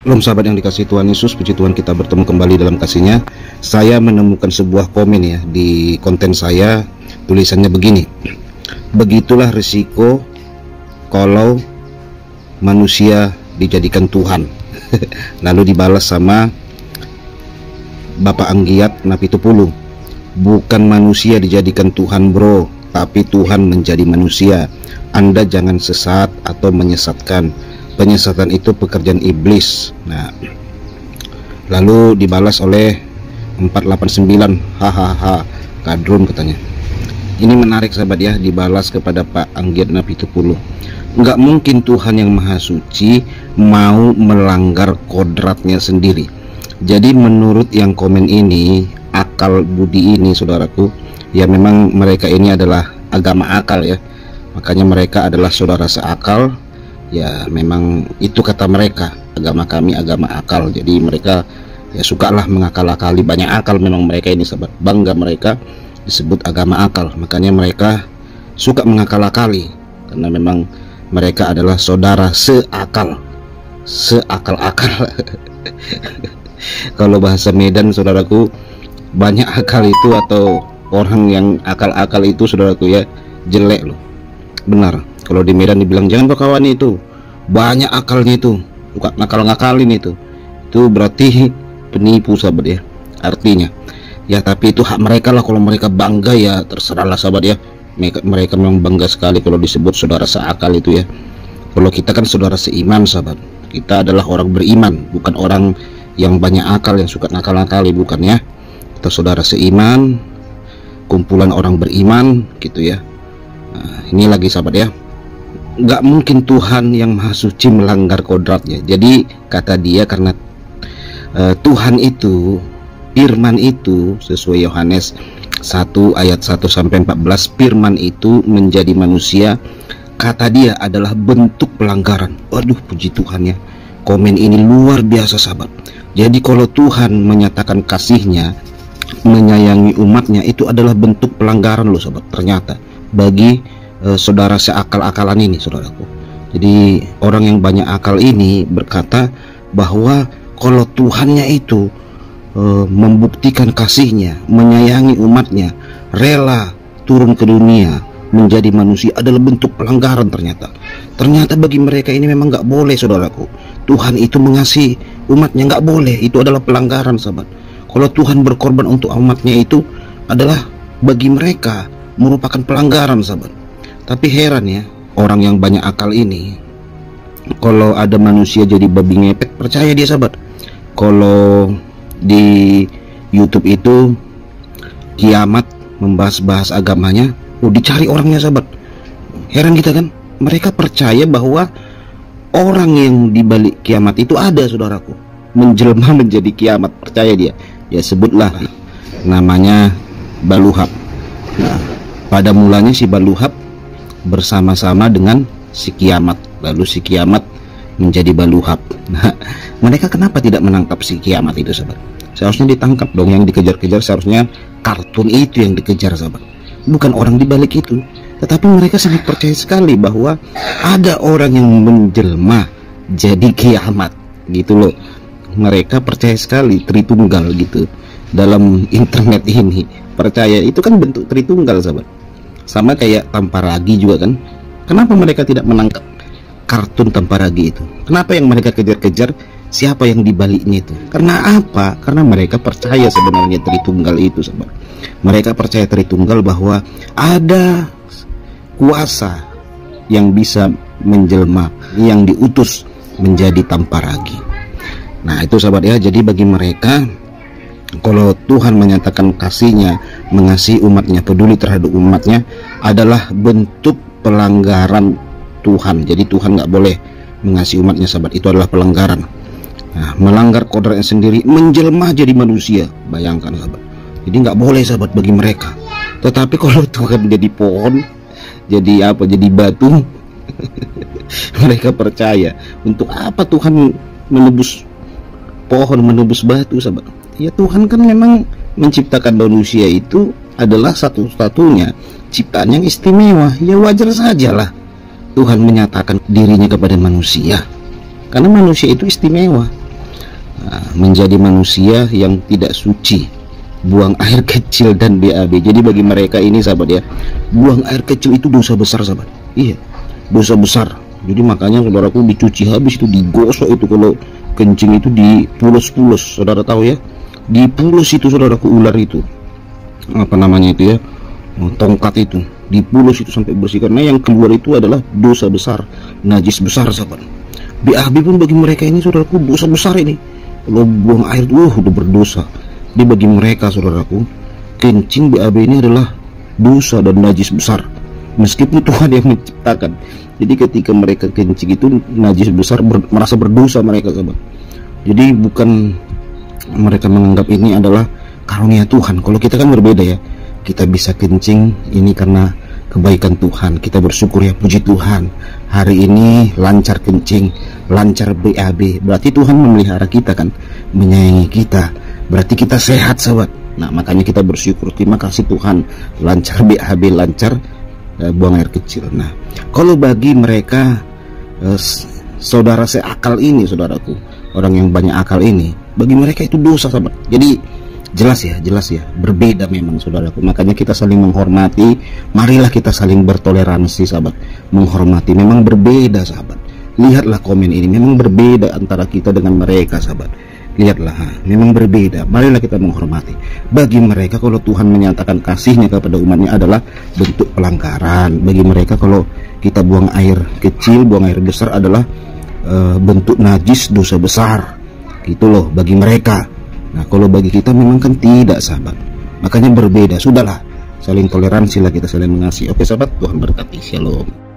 Shalom sahabat yang dikasihi Tuhan Yesus, puji Tuhan kita bertemu kembali dalam kasih-Nya. Saya menemukan sebuah komen ya di konten saya, tulisannya begini: begitulah risiko kalau manusia dijadikan Tuhan. Lalu dibalas sama Bapak Anggiat Napitupulu, bukan manusia dijadikan Tuhan bro, tapi Tuhan menjadi manusia. Anda jangan sesat atau menyesatkan. Penyesatan itu pekerjaan iblis. Nah, lalu dibalas oleh 489, hahaha, kadrun katanya. Ini menarik sahabat ya, dibalas kepada Pak Anggiat Napitupulu. Nggak mungkin Tuhan yang Maha Suci mau melanggar kodratnya sendiri. Jadi menurut yang komen ini, akal budi ini saudaraku, ya memang mereka ini adalah agama akal ya. Makanya mereka adalah saudara seakal. Ya memang itu kata mereka, agama kami agama akal. Jadi mereka ya sukalah mengakal-akali, banyak akal memang mereka ini sahabat. Bangga mereka disebut agama akal. Makanya mereka suka mengakal-akali, karena memang mereka adalah saudara seakal, seakal-akal. Kalau bahasa Medan saudaraku, banyak akal itu atau orang yang akal-akal itu saudaraku ya jelek loh. Benar, kalau di Medan dibilang jangan berkawan itu, banyak akalnya itu, suka nakal-ngakalin itu berarti penipu sahabat ya. Artinya ya, tapi itu hak mereka lah. Kalau mereka bangga ya terserahlah sahabat ya. Mereka memang bangga sekali kalau disebut saudara seakal itu ya. Kalau kita kan saudara seiman sahabat, kita adalah orang beriman, bukan orang yang banyak akal yang suka nakal-nakali, bukan ya. Kita saudara seiman, kumpulan orang beriman gitu ya. Nah, ini lagi sahabat ya, nggak mungkin Tuhan yang Maha Suci melanggar kodratnya. Jadi kata dia, karena Tuhan itu, firman itu sesuai Yohanes 1 ayat 1 sampai 14, firman itu menjadi manusia, kata dia adalah bentuk pelanggaran. Waduh, puji Tuhan ya, komen ini luar biasa sahabat. Jadi kalau Tuhan menyatakan kasihnya, menyayangi umatnya, itu adalah bentuk pelanggaran loh sahabat, ternyata bagi saudara seakal-akalan ini saudaraku. Jadi orang yang banyak akal ini berkata bahwa kalau Tuhannya itu membuktikan kasihnya, menyayangi umatnya, rela turun ke dunia menjadi manusia, adalah bentuk pelanggaran. Ternyata bagi mereka ini memang nggak boleh saudaraku. Tuhan itu mengasihi umatnya, nggak boleh, itu adalah pelanggaran sahabat. Kalau Tuhan berkorban untuk umatnya, itu adalah bagi mereka merupakan pelanggaran sahabat. Tapi heran ya, orang yang banyak akal ini, kalau ada manusia jadi babi ngepet, percaya dia sahabat. Kalau di YouTube itu kiamat membahas-bahas agamanya, dicari orangnya sahabat. Heran kita kan, mereka percaya bahwa orang yang dibalik kiamat itu ada saudaraku, menjelma menjadi kiamat, percaya dia. Ya sebutlah namanya Baluhab. Nah, pada mulanya si Baluhab bersama-sama dengan si kiamat, lalu si kiamat menjadi Baluhab. Nah, mereka kenapa tidak menangkap si kiamat itu sahabat? Seharusnya ditangkap dong, yang dikejar-kejar seharusnya kartun itu yang dikejar sahabat, bukan orang dibalik itu. Tetapi mereka sangat percaya sekali bahwa ada orang yang menjelma jadi kiamat gitu loh. Mereka percaya sekali Tritunggal gitu dalam internet ini. Percaya itu kan bentuk Tritunggal sahabat. Sama kayak Tamparagi juga kan. Kenapa mereka tidak menangkap kartun Tamparagi itu? Kenapa yang mereka kejar-kejar siapa yang dibaliknya itu? Karena apa? Karena mereka percaya sebenarnya Tritunggal itu sahabat. Mereka percaya Tritunggal bahwa ada kuasa yang bisa menjelma, yang diutus menjadi Tamparagi. Nah itu sahabat ya, jadi bagi mereka kalau Tuhan menyatakan kasihnya, mengasihi umatnya, peduli terhadap umatnya, adalah bentuk pelanggaran Tuhan. Jadi Tuhan nggak boleh mengasihi umatnya sahabat, itu adalah pelanggaran. Nah, melanggar kodratnya sendiri, menjelma jadi manusia, bayangkan sahabat. Jadi nggak boleh sahabat bagi mereka. Tetapi kalau Tuhan jadi pohon, jadi apa, jadi batu, mereka percaya. Untuk apa Tuhan menebus pohon, menebus batu sahabat? Ya Tuhan kan memang menciptakan manusia itu adalah satu-satunya ciptaan yang istimewa. Ya wajar sajalah Tuhan menyatakan dirinya kepada manusia, karena manusia itu istimewa. menjadi manusia yang tidak suci, buang air kecil dan BAB. Jadi bagi mereka ini sahabat ya, buang air kecil itu dosa besar sahabat. Iya, dosa besar. Jadi makanya saudaraku dicuci habis itu digosok itu, kalau kencing itu dipulus-pulus, saudara tahu ya, dipulus itu saudaraku, ular itu apa namanya itu ya, tongkat itu dipulus itu sampai bersih, karena yang keluar itu adalah dosa besar, najis besar sahabat. BAB pun bagi mereka ini saudaraku dosa besar ini. Kalau buang air itu udah berdosa. Di bagi mereka saudaraku, kencing BAB ini adalah dosa dan najis besar, meskipun Tuhan yang menciptakan. Jadi ketika mereka kencing itu najis besar, merasa berdosa mereka sahabat. Jadi bukan mereka menganggap ini adalah karunia Tuhan. Kalau kita kan berbeda ya, kita bisa kencing ini karena kebaikan Tuhan, kita bersyukur ya, puji Tuhan hari ini lancar kencing, lancar BAB, berarti Tuhan memelihara kita kan, menyayangi kita, berarti kita sehat sahabat. Nah makanya kita bersyukur, terima kasih Tuhan, lancar BAB, lancar buang air kecil. Nah kalau bagi mereka saudara seakal ini, saudaraku, orang yang banyak akal ini, bagi mereka itu dosa sahabat. Jadi jelas ya, berbeda memang saudaraku. Makanya kita saling menghormati, marilah kita saling bertoleransi sahabat, menghormati. Memang berbeda sahabat, lihatlah komen ini, memang berbeda antara kita dengan mereka sahabat. Lihatlah, memang berbeda, marilah kita menghormati. Bagi mereka kalau Tuhan menyatakan kasihnya kepada umatnya adalah bentuk pelanggaran. Bagi mereka kalau kita buang air kecil, buang air besar adalah bentuk najis, dosa besar gitu loh bagi mereka. Nah kalau bagi kita memang kan tidak sahabat, makanya berbeda. Sudahlah, saling toleransi lah, kita saling mengasihi. Oke sahabat, Tuhan berkati, shalom.